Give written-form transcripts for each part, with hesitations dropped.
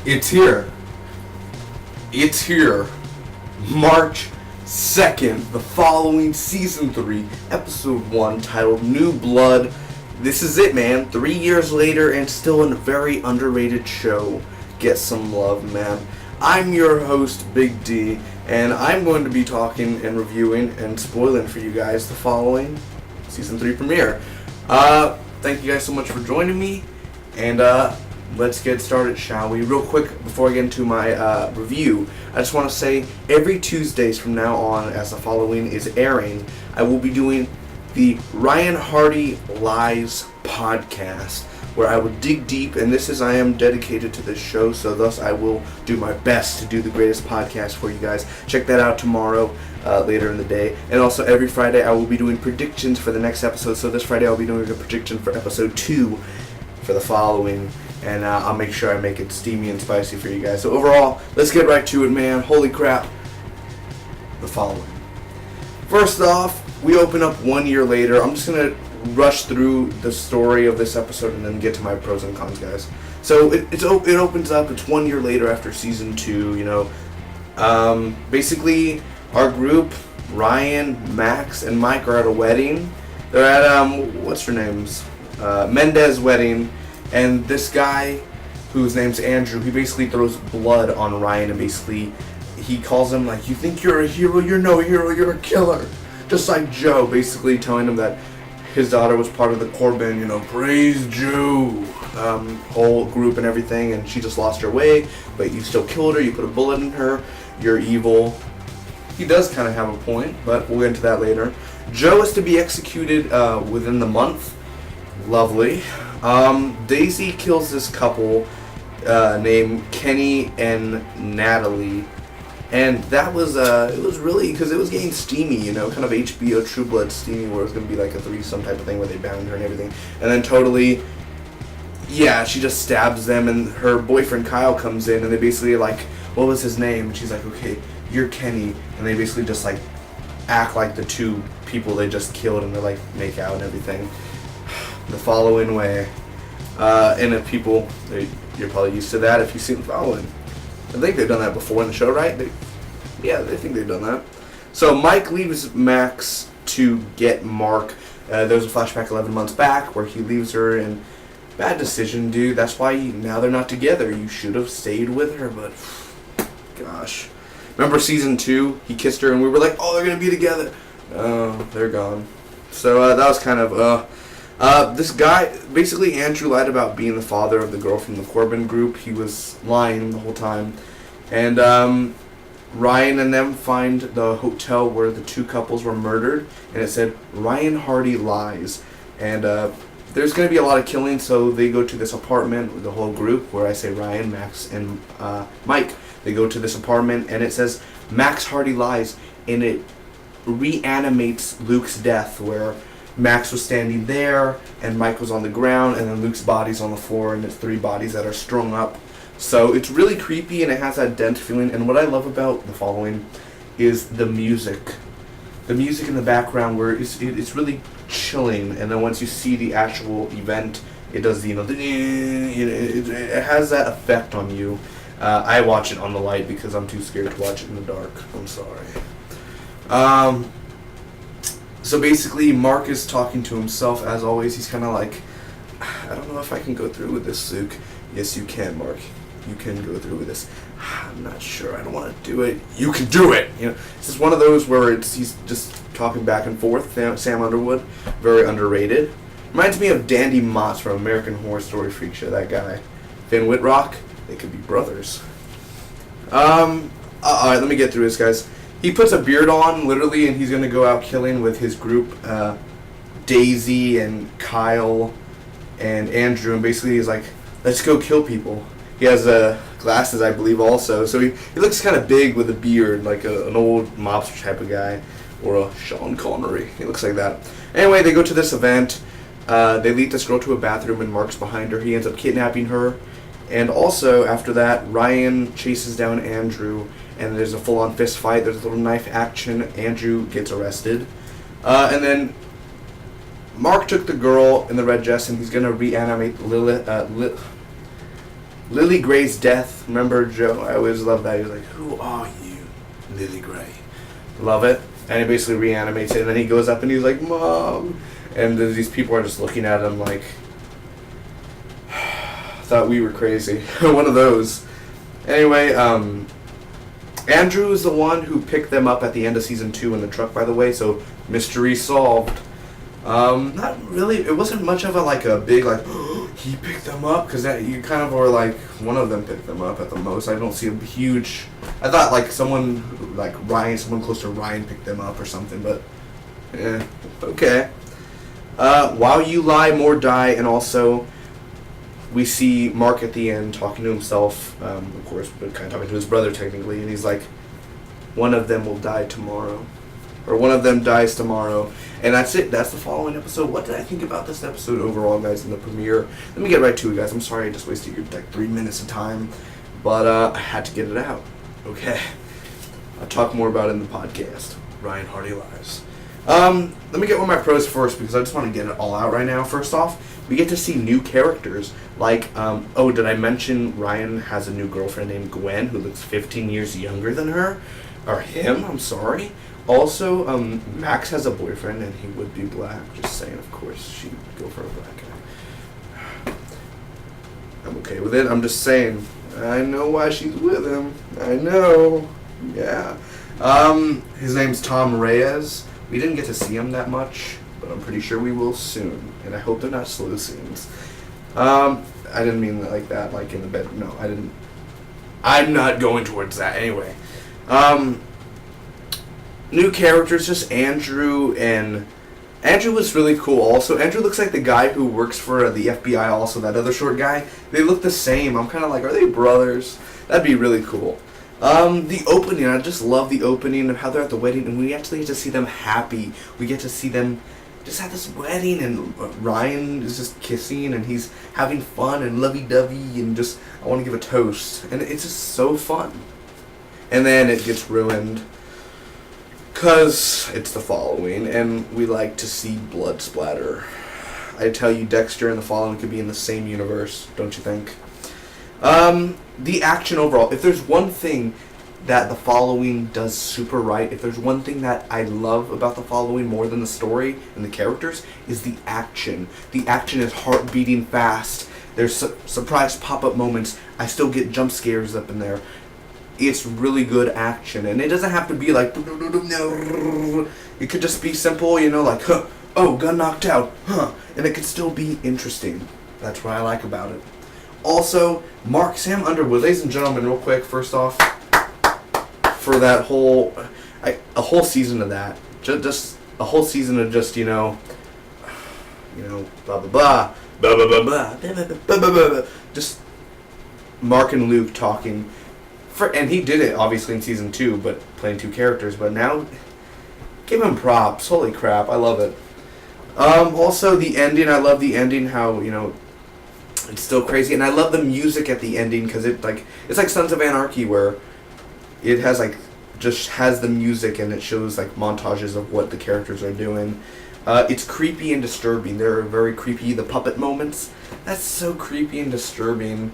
It's here. It's here. March 2nd, the following Season 3, Episode 1, titled New Blood. This is it, man. 3 years later and still a very underrated show. Get some love, man. I'm your host, Big D, and I'm going to be talking and reviewing and spoiling for you guys the following Season 3 premiere. Thank you guys so much for joining me, and let's get started, shall we? Real quick, before I get into my review, I just want to say every Tuesdays from now on, as the following is airing, I will be doing the Ryan Hardy Lies podcast, where I will dig deep, and I am dedicated to this show, so thus I will do my best to do the greatest podcast for you guys. Check that out tomorrow, later in the day. And also every Friday I will be doing predictions for the next episode, so this Friday I'll be doing a prediction for episode 2 for the following, and I'll make sure I make it steamy and spicy for you guys. So overall, let's get right to it, man. Holy crap. The following. First off, we open up 1 year later. I'm just going to rush through the story of this episode and then get to my pros and cons, guys. So it opens up, it's 1 year later after season 2, you know. Basically, our group, Ryan, Max, and Mike are at a wedding. They're at, what's her name's? Mendez's wedding, and this guy, whose name's Andrew, he basically throws blood on Ryan, and basically, he calls him like, you think you're a hero, you're no hero, you're a killer. Just like Joe, basically telling him that his daughter was part of the Corbin, you know, praise Joe, whole group and everything, and she just lost her way, but you still killed her, you put a bullet in her, you're evil. He does kind of have a point, but we'll get into that later. Joe is to be executed within the month. Lovely. Daisy kills this couple named Kenny and Natalie, and that was it was really, because it was getting steamy, you know, kind of HBO True Blood steamy, where it was going to be like a threesome type of thing where they bound her and everything, and then totally, yeah, she just stabs them, and her boyfriend Kyle comes in, and they basically like, what was his name? And she's like, okay, you're Kenny, and they basically just like act like the two people they just killed, and they like make out and everything the following way. And if people, you're probably used to that if you've seen the following. I think they've done that before in the show, right? They think they've done that. So Mike leaves Max to get Mark. There's a flashback 11 months back where he leaves her, and bad decision, dude. That's why now they're not together. You should have stayed with her, but gosh. Remember season 2? He kissed her and we were like, oh, they're going to be together. They're gone. So that was kind of, this guy, basically Andrew lied about being the father of the girl from the Corbin group. He was lying the whole time. And Ryan and them find the hotel where the two couples were murdered, and it said, Ryan Hardy Lies. And there's going to be a lot of killing, so they go to this apartment with the whole group, where I say Ryan, Max, and Mike. They go to this apartment, and it says, Max Hardy Lies, and it reanimates Luke's death, where Max was standing there, and Mike was on the ground, and then Luke's body's on the floor, and it's 3 bodies that are strung up. So it's really creepy, and it has that dense feeling, and what I love about the following is the music. The music in the background, where it's really chilling, and then once you see the actual event, it does, you know, it has that effect on you. I watch it on the light because I'm too scared to watch it in the dark. I'm sorry. So basically, Mark is talking to himself, as always. He's kind of like, I don't know if I can go through with this, Luke. Yes, you can, Mark. You can go through with this. I'm not sure. I don't want to do it. You can do it! You know, it's just one of those where he's just talking back and forth. Sam Underwood, very underrated. Reminds me of Dandy Moss from American Horror Story Freak Show, that guy. Finn Whitrock, they could be brothers. Alright, let me get through this, guys. He puts a beard on, literally, and he's going to go out killing with his group, Daisy and Kyle and Andrew, and basically he's like, let's go kill people. He has glasses, I believe, also, so he looks kind of big with a beard, like an old mobster type of guy, or a Sean Connery. He looks like that. Anyway, they go to this event. They lead this girl to a bathroom, and Mark's behind her. He ends up kidnapping her. And also, after that, Ryan chases down Andrew, and there's a full-on fist fight. There's a little knife action. Andrew gets arrested. And then Mark took the girl in the red dress, and he's going to reanimate Lily Gray's death. Remember Joe? I always love that. He was like, "Who are you, Lily Gray?" Love it. And he basically reanimates it, and then he goes up and he's like, "Mom," and these people are just looking at him like, thought we were crazy. One of those. Anyway, Andrew is the one who picked them up at the end of season 2 in the truck, by the way, so mystery solved. Not really, it wasn't much of a big, he picked them up, because you kind of were like, one of them picked them up at the most. I don't see a huge, I thought someone, Ryan, someone close to Ryan picked them up or something, but, okay. While You Lie, More Die, and also, we see Mark at the end talking to himself, of course, but kind of talking to his brother technically, and he's like, one of them will die tomorrow. Or one of them dies tomorrow. And that's it. That's the following episode. What did I think about this episode overall, guys, in the premiere? Let me get right to it, guys. I'm sorry I just wasted your 3 minutes of time. But I had to get it out. Okay. I'll talk more about it in the podcast. Ryan Hardy Lives. Let me get one of my pros first because I just want to get it all out right now. First off, we get to see new characters. Did I mention Ryan has a new girlfriend named Gwen who looks 15 years younger than her? Or him, I'm sorry. Also, Max has a boyfriend and he would be black. Just saying, of course, she'd go for a black guy. I'm okay with it. I'm just saying, I know why she's with him. I know. Yeah. His name's Tom Reyes. We didn't get to see him that much, but I'm pretty sure we will soon. And I hope they're not slow scenes. I didn't mean like that, like in the bed. No, I didn't. I'm not going towards that anyway. New characters, just Andrew, and Andrew was really cool also. Andrew looks like the guy who works for the FBI also, that other short guy. They look the same. I'm kind of like, are they brothers? That'd be really cool. The opening, I just love the opening of how they're at the wedding, and we actually get to see them happy. We get to see them just have this wedding, and Ryan is just kissing, and he's having fun and lovey-dovey, and just, I want to give a toast. And it's just so fun. And then it gets ruined, because it's the following, and we like to see blood splatter. I tell you, Dexter and the following could be in the same universe, don't you think? The action overall, if there's one thing that the following does super right, if there's one thing that I love about the following more than the story and the characters, is the action. The action is heart beating fast. There's surprise pop-up moments. I still get jump scares up in there. It's really good action, and it doesn't have to be like, it could just be simple, huh, oh, gun knocked out, huh, and it could still be interesting. That's what I like about it. Also, Sam Underwood, ladies and gentlemen, real quick, first off, for that a whole season of that, just a whole season of just, blah, blah, blah, blah, blah, blah, blah, blah, blah, blah, blah, just Mark and Luke talking. And he did it, obviously, in Season 2, but playing 2 characters. But now, give him props. Holy crap, I love it. Also, the ending, I love the ending, how, it's still crazy. And I love the music at the ending, because it's like Sons of Anarchy, where it has, just has the music, and it shows, montages of what the characters are doing. It's creepy and disturbing. They're very creepy. The puppet moments, that's so creepy and disturbing.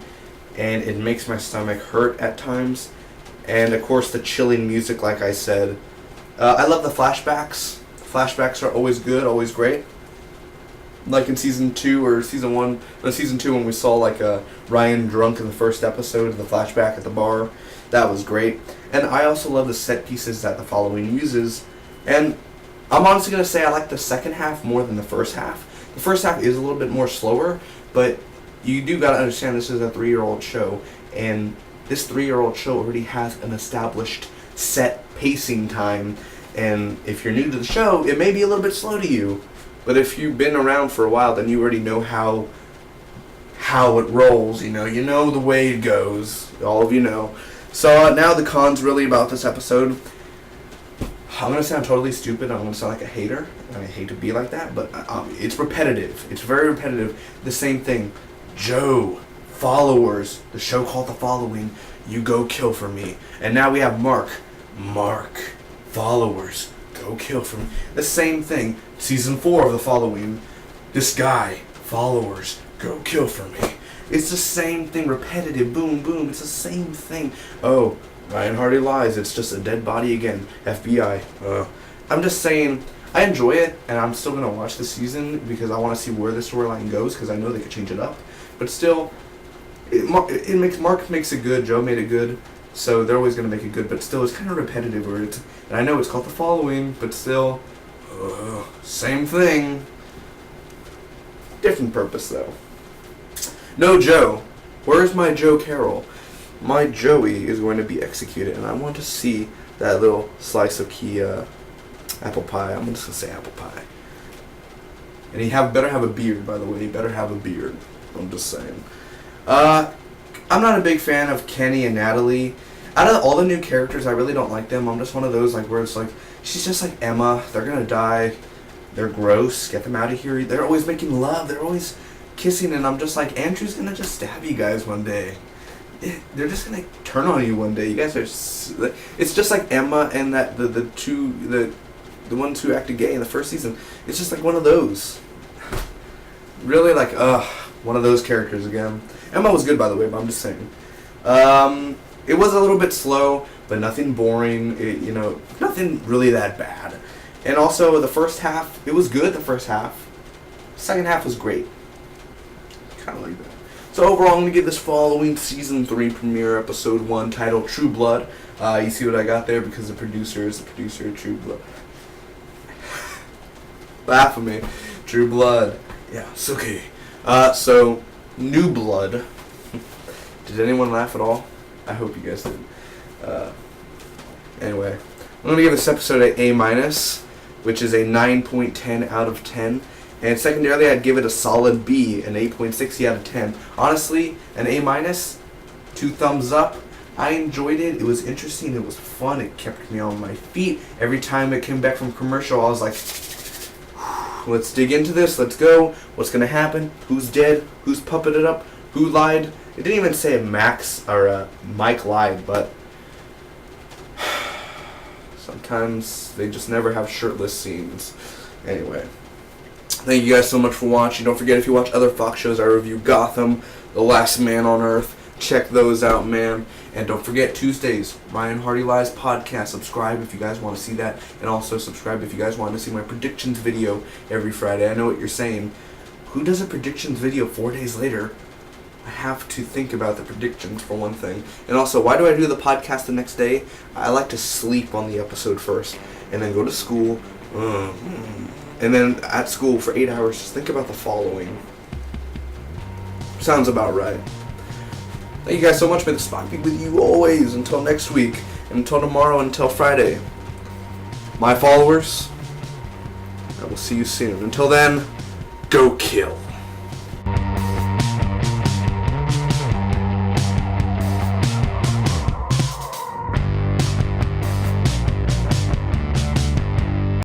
And it makes my stomach hurt at times. And of course the chilling music, like I said. I love the flashbacks. Flashbacks are always good, always great. Like in Season 2 or Season 1, no, Season 2 when we saw Ryan drunk in the first episode of the flashback at the bar. That was great. And I also love the set pieces that the following uses. And I'm honestly going to say I like the second half more than the first half. The first half is a little bit more slower, but you do got to understand this is a 3-year-old show, and this 3-year-old show already has an established set pacing time, and if you're new to the show, it may be a little bit slow to you, but if you've been around for a while, then you already know how it rolls, you know the way it goes, all of you know. So now the cons really about this episode. I'm going to sound totally stupid, I'm going to sound like a hater, and I hate to be like that, but it's repetitive, it's very repetitive, the same thing. Joe, followers, the show called The Following, you go kill for me. And now we have Mark, followers, go kill for me. The same thing, Season 4 of The Following, this guy, followers, go kill for me. It's the same thing, repetitive, boom, boom, it's the same thing. Oh, Ryan Hardy lies, it's just a dead body again, FBI. I'm just saying, I enjoy it, and I'm still going to watch the season because I want to see where the storyline goes, because I know they could change it up. But still, Mark makes it good, Joe made it good, so they're always going to make it good, but still, it's kind of repetitive, and I know it's called The Following, but still, same thing. Different purpose, though. No Joe. Where's my Joe Carroll? My Joey is going to be executed, and I want to see that little slice of key apple pie. I'm just going to say apple pie. And he better have a beard, by the way. He better have a beard. I'm just saying. I'm not a big fan of Kenny and Natalie. Out of all the new characters, I really don't like them. I'm just one of those where it's she's just like Emma. They're going to die. They're gross. Get them out of here. They're always making love. They're always kissing, and I'm just like, Andrew's going to just stab you guys one day. They're just going to turn on you one day. You guys are it's just like Emma and the ones who acted gay in the first season. It's just like one of those. Really one of those characters again. Emma was good, by the way, but I'm just saying. It was a little bit slow, but nothing boring. Nothing really that bad. And also, the first half, it was good, the first half. Second half was great. Kind of like that. So overall, I'm going to give this following Season 3 premiere, Episode 1, titled True Blood. You see what I got there? Because the producer is the producer of True Blood. Laugh at me. True Blood. Yeah, it's okay. So, New Blood. Did anyone laugh at all? I hope you guys did. Anyway, I'm going to give this episode an A-, which is a 9.10 out of 10. And secondarily, I'd give it a solid B, an 8.60 out of 10. Honestly, an A-, 2 thumbs up. I enjoyed it. It was interesting. It was fun. It kept me on my feet. Every time it came back from commercial, I was like, let's dig into this. Let's go. What's going to happen? Who's dead? Who's puppeted up? Who lied? It didn't even say Mike lied, but sometimes they just never have shirtless scenes. Anyway, thank you guys so much for watching. Don't forget, if you watch other Fox shows, I review Gotham, The Last Man on Earth. Check those out, man. And don't forget, Tuesdays, Ryan Hardy Lies podcast. Subscribe if you guys want to see that. And also subscribe if you guys want to see my predictions video every Friday. I know what you're saying. Who does a predictions video 4 days later? I have to think about the predictions, for one thing. And also, why do I do the podcast the next day? I like to sleep on the episode first. And then go to school. And then at school for 8 hours, just think about the following. Sounds about right. Thank you guys so much. May the spot be with you always. Until next week. And until tomorrow, until Friday. My followers, I will see you soon. Until then, go kill.